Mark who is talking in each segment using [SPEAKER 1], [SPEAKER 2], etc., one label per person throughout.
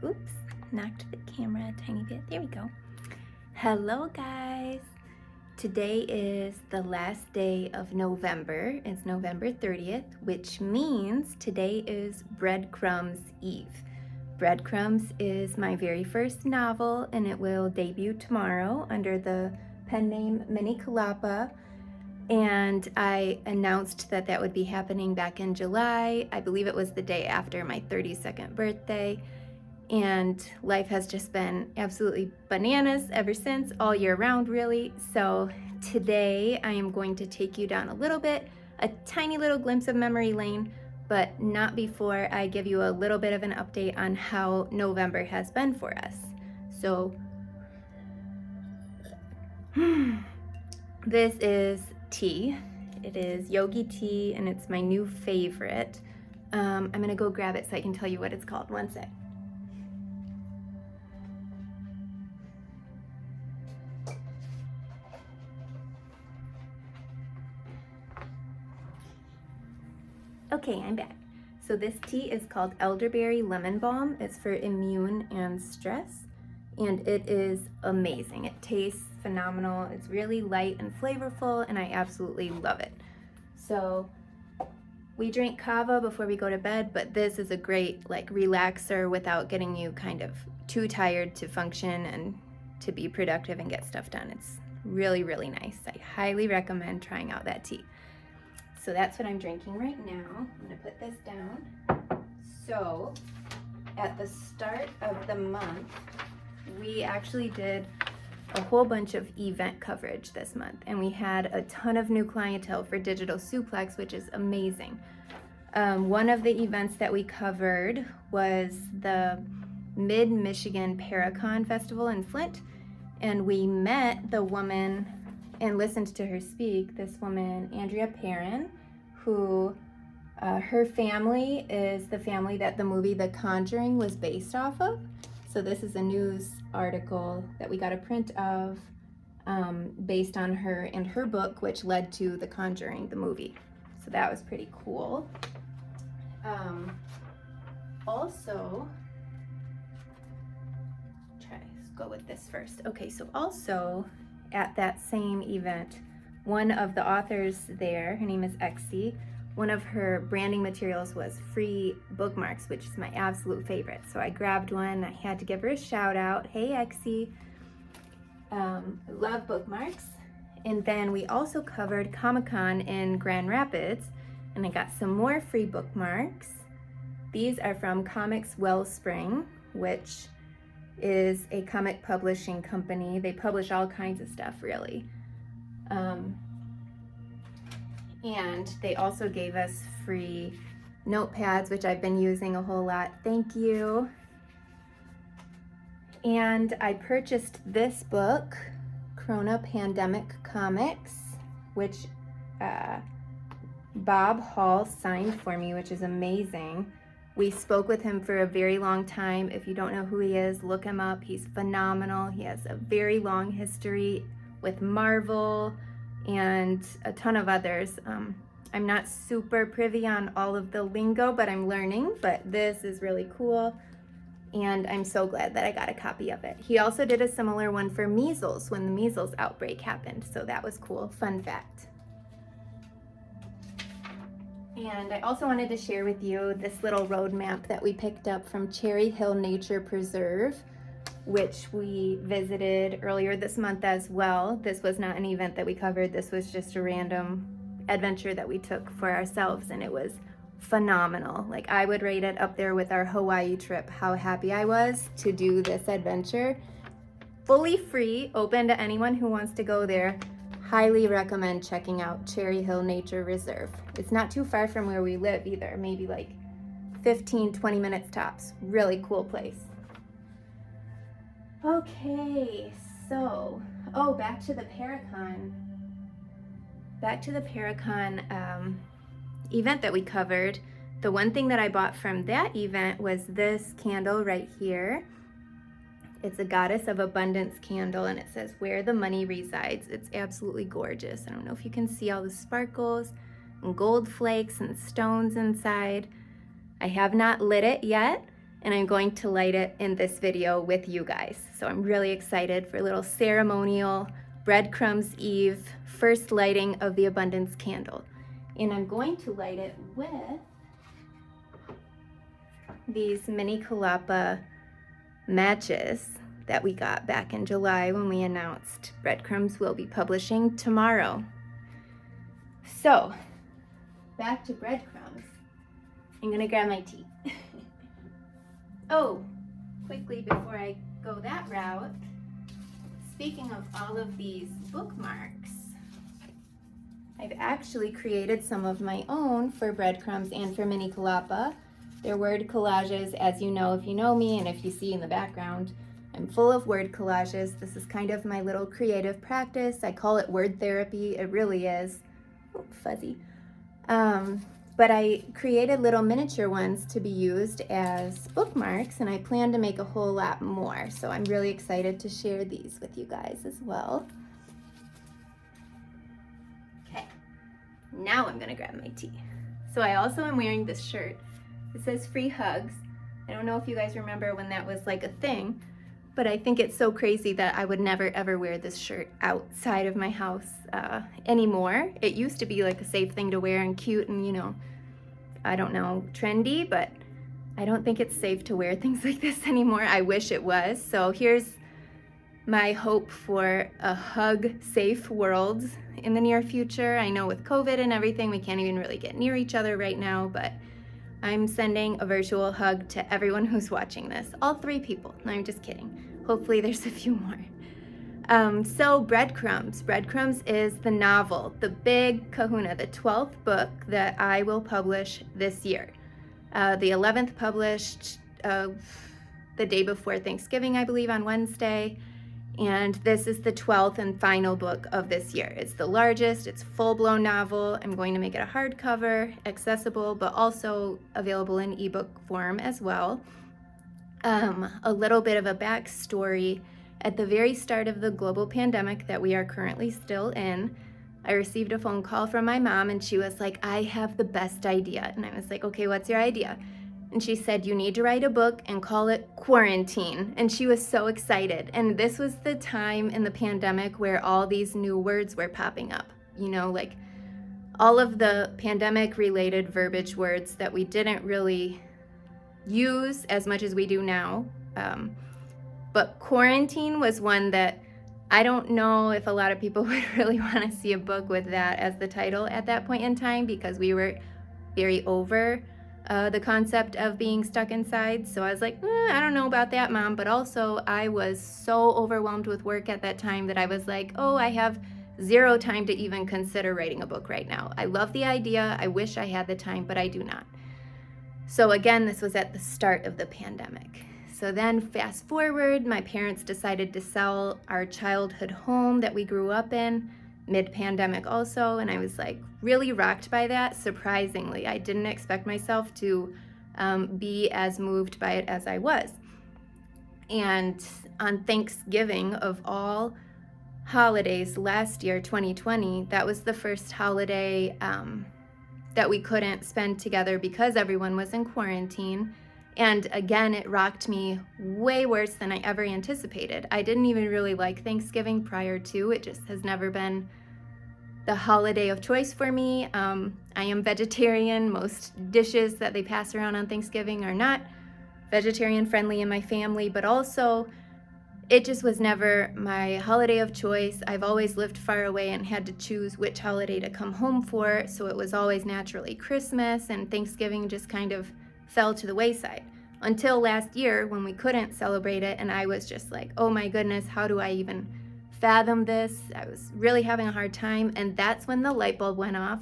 [SPEAKER 1] Oops, knocked the camera a tiny bit. There we go. Hello guys. Today is the last day of November. It's November 30th, which means today is Breadcrumbs Eve. Breadcrumbs is my very first novel, and it will debut tomorrow under the pen name Minnie Kalapa. And I announced that that would be happening back in July. I believe it was the day after my 32nd birthday. And life has just been absolutely bananas ever since, all year round really. So today I am going to take you down a tiny little glimpse of memory lane, but not before I give you a little bit of an update on how November has been for us. So this is tea. It is yogi tea, and it's my new favorite. I'm gonna go grab it so I can tell you what it's called. One sec. Okay, I'm back. So this tea is called elderberry lemon balm. It's for immune and stress, and it is amazing. It tastes phenomenal. It's really light and flavorful, and I absolutely love it. So we drink kava before we go to bed, but this is a great relaxer without getting you kind of too tired to function and to be productive and get stuff done. It's really, really nice. I highly recommend trying out that tea. So that's what I'm drinking right now. I'm gonna put this down. So at the start of the month, we actually did a whole bunch of event coverage this month, and we had a ton of new clientele for Digital Suplex, which is amazing. One of the events that we covered was the Mid-Michigan Paracon Festival in Flint, and we met the woman and listened to her speak, this woman, Andrea Perrin, who her family is the family that the movie The Conjuring was based off of. So this is a news article that we got a print of based on her and her book, which led to The Conjuring, the movie. So that was pretty cool. Also, let's go with this first. Okay, so also at that same event, one of the authors there, her name is Exie, one of her branding materials was free bookmarks, which is my absolute favorite. So I grabbed one. I had to give her a shout out. Hey, Exie. Love bookmarks. And then we also covered Comic-Con in Grand Rapids, and I got some more free bookmarks. These are from Comics Wellspring, which is a comic publishing company. They publish all kinds of stuff, really. And they also gave us free notepads, which I've been using a whole lot. Thank you. And I purchased this book, Corona Pandemic Comics, which Bob Hall signed for me, which is amazing. We spoke with him for a very long time. If you don't know who he is, look him up. He's phenomenal. He has a very long history with Marvel and a ton of others. I'm not super privy on all of the lingo, but I'm learning. But this is really cool, and I'm so glad that I got a copy of it. He also did a similar one for measles when the measles outbreak happened, so that was cool. Fun fact. And I also wanted to share with you this little road map that we picked up from Cherry Hill Nature Preserve, which we visited earlier this month as well. This was not an event that we covered. This was just a random adventure that we took for ourselves, and it was phenomenal. Like, I would rate it up there with our Hawaii trip, how happy I was to do this adventure. Fully free, open to anyone who wants to go there. Highly recommend checking out Cherry Hill Nature Reserve. It's not too far from where we live either, maybe like 15-20 minutes tops. Really cool place. Okay, so, back to the Paracon. Event that we covered. The one thing that I bought from that event was this candle right here. It's a Goddess of Abundance candle, and it says, "Where the money resides." It's absolutely gorgeous. I don't know if you can see all the sparkles and gold flakes and stones inside. I have not lit it yet, and I'm going to light it in this video with you guys. So I'm really excited for a little ceremonial Breadcrumbs Eve, first lighting of the abundance candle. And I'm going to light it with these mini Kalapa matches that we got back in July when we announced Breadcrumbs will be publishing tomorrow. So, back to Breadcrumbs. I'm gonna grab my tea. Oh, quickly before I go that route, speaking of all of these bookmarks, I've actually created some of my own for Breadcrumbs and for Mini Kalapa. They're word collages, as you know if you know me, and if you see in the background, I'm full of word collages. This is kind of my little creative practice. I call it word therapy. It really is. Oh, fuzzy. But I created little miniature ones to be used as bookmarks, and I plan to make a whole lot more. So I'm really excited to share these with you guys as well. Okay, now I'm gonna grab my tea. So I also am wearing this shirt. It says free hugs. I don't know if you guys remember when that was like a thing, but I think it's so crazy that I would never ever wear this shirt outside of my house anymore. It used to be like a safe thing to wear and cute and, you know, I don't know, trendy, but I don't think it's safe to wear things like this anymore. I wish it was. So here's my hope for a hug-safe world in the near future. I know with COVID and everything, we can't even really get near each other right now, but I'm sending a virtual hug to everyone who's watching this. All 3 people. No, I'm just kidding. Hopefully there's a few more. So Breadcrumbs. Breadcrumbs is the novel, the big kahuna, the 12th book that I will publish this year. The 11th published the day before Thanksgiving, I believe, on Wednesday. And this is the 12th and final book of this year. It's the largest, it's a full-blown novel. I'm going to make it a hardcover, accessible, but also available in ebook form as well. A little bit of a backstory. At the very start of the global pandemic that we are currently still in, I received a phone call from my mom and she was like, I have the best idea. And I was like, okay, what's your idea? And she said, you need to write a book and call it Quarantine. And she was so excited. And this was the time in the pandemic where all these new words were popping up. You know, like all of the pandemic related verbiage words that we didn't really use as much as we do now. But quarantine was one that I don't know if a lot of people would really want to see a book with that as the title at that point in time, because we were very over the concept of being stuck inside. So I was like, I don't know about that, Mom. But also I was so overwhelmed with work at that time that I was like, oh, I have 0 time to even consider writing a book right now. I love the idea. I wish I had the time, but I do not. So again, this was at the start of the pandemic. So then fast forward, my parents decided to sell our childhood home that we grew up in mid-pandemic also, and I was like really rocked by that, surprisingly. I didn't expect myself to be as moved by it as I was. And on Thanksgiving of all holidays last year, 2020, that was the first holiday that we couldn't spend together because everyone was in quarantine. And again, it rocked me way worse than I ever anticipated. I didn't even really like Thanksgiving prior to. It just has never been the holiday of choice for me. I am vegetarian. Most dishes that they pass around on Thanksgiving are not vegetarian friendly in my family, but also it just was never my holiday of choice. I've always lived far away and had to choose which holiday to come home for, so it was always naturally Christmas, and Thanksgiving just kind of fell to the wayside until last year when we couldn't celebrate it, and I was just like, oh my goodness, how do I even fathom this? I was really having a hard time, and that's when the light bulb went off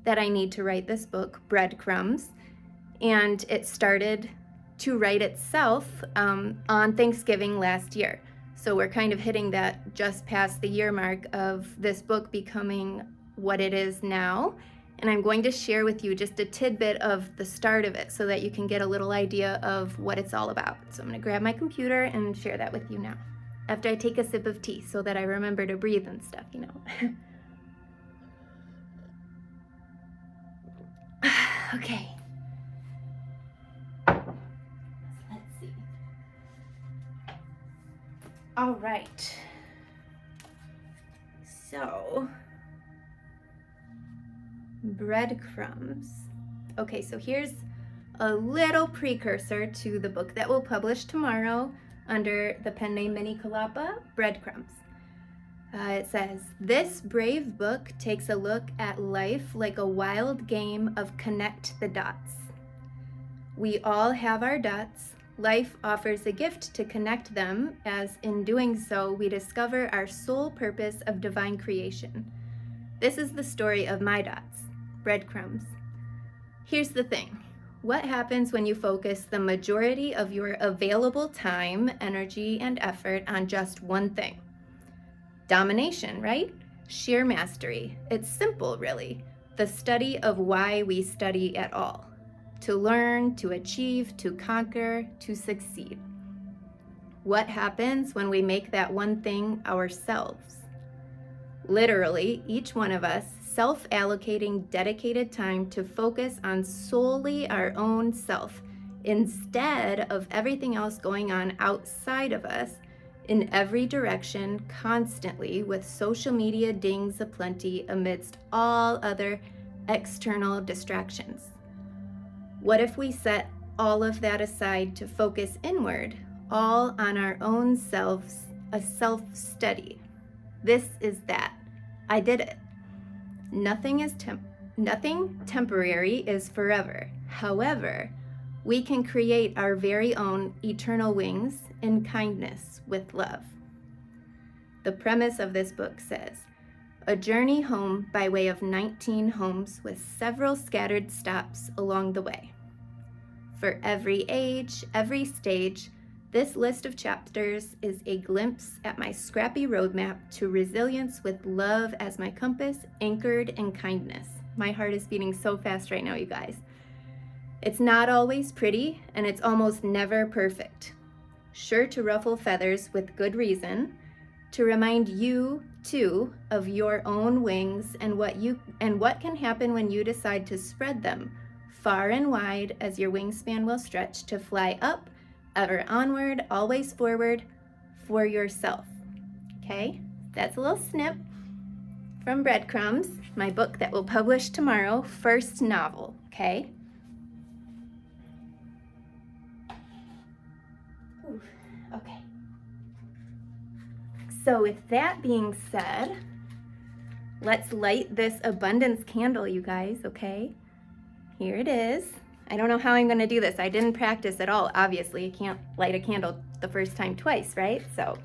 [SPEAKER 1] that I need to write this book, Breadcrumbs, and it started to write itself on Thanksgiving last year. So we're kind of hitting that just past the year mark of this book becoming what it is now. And I'm going to share with you just a tidbit of the start of it so that you can get a little idea of what it's all about. So I'm going to grab my computer and share that with you now, after I take a sip of tea so that I remember to breathe and stuff, you know. Okay. Let's All right. So, breadcrumbs. Okay, so here's a little precursor to the book that we'll publish tomorrow under the pen name Minnie Kalapa, Breadcrumbs. It says, this brave book takes a look at life like a wild game of connect the dots. We all have our dots. Life offers a gift to connect them, as in doing so, we discover our sole purpose of divine creation. This is the story of my dots, breadcrumbs. Here's the thing. What happens when you focus the majority of your available time, energy, and effort on just one thing? Domination, right? Sheer mastery. It's simple, really. The study of why we study at all. To learn, to achieve, to conquer, to succeed. What happens when we make that one thing ourselves? Literally, each one of us self-allocating dedicated time to focus on solely our own self instead of everything else going on outside of us in every direction constantly with social media dings aplenty amidst all other external distractions. What if we set all of that aside to focus inward, all on our own selves, a self-study? This is that. I did it. Nothing temporary is forever. However, we can create our very own eternal wings in kindness with love. The premise of this book says, a journey home by way of 19 homes with several scattered stops along the way. For every age, every stage, this list of chapters is a glimpse at my scrappy roadmap to resilience with love as my compass, anchored in kindness. My heart is beating so fast right now, you guys. It's not always pretty, and it's almost never perfect. Sure to ruffle feathers with good reason, to remind you, too, of your own wings and what can happen when you decide to spread them far and wide as your wingspan will stretch to fly up, ever onward, always forward, for yourself. Okay, that's a little snip from Breadcrumbs, my book that will publish tomorrow, first novel, okay? Ooh, okay. So with that being said, let's light this abundance candle, you guys, okay? Here it is. I don't know how I'm gonna do this. I didn't practice at all, obviously. You can't light a candle the first time twice, right? So,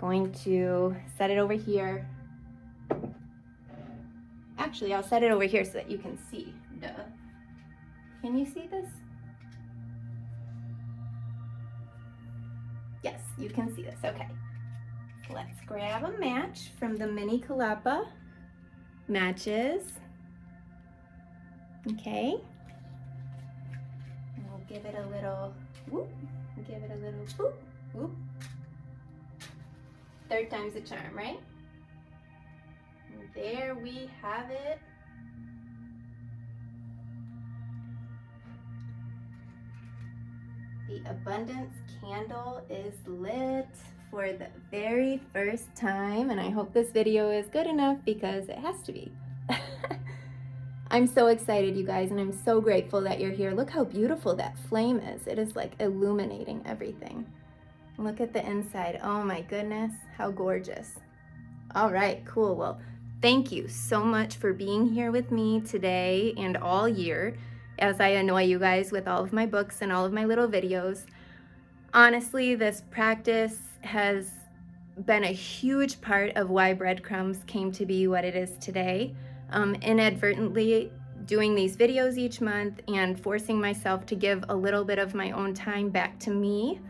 [SPEAKER 1] going to set it over here. Actually, I'll set it over here so that you can see. Duh. Can you see this? Yes, you can see this, okay. Let's grab a match from the Minnie Kalapa matches. Okay. And we'll give it a little whoop, give it a little whoop, whoop. Third time's a charm, right? And there we have it. The abundance candle is lit for the very first time, and I hope this video is good enough because it has to be. I'm so excited, you guys, and I'm so grateful that you're here. Look how beautiful that flame is. It is like illuminating everything. Look at the inside. Oh my goodness, how gorgeous. All right, cool. Well, thank you so much for being here with me today and all year as I annoy you guys with all of my books and all of my little videos. Honestly, this practice has been a huge part of why Breadcrumbs came to be what it is today. Inadvertently doing these videos each month and forcing myself to give a little bit of my own time back to me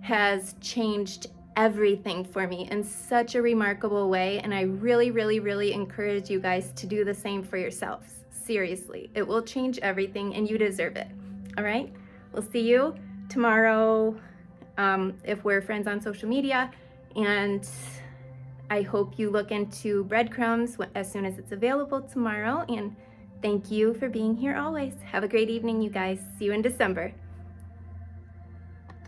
[SPEAKER 1] has changed everything for me in such a remarkable way, and I really, really, really encourage you guys to do the same for yourselves. Seriously, it will change everything and you deserve it. All right, we'll see you tomorrow if we're friends on social media, and I hope you look into Breadcrumbs as soon as it's available tomorrow, and thank you for being here always. Have a great evening, you guys. See you in December.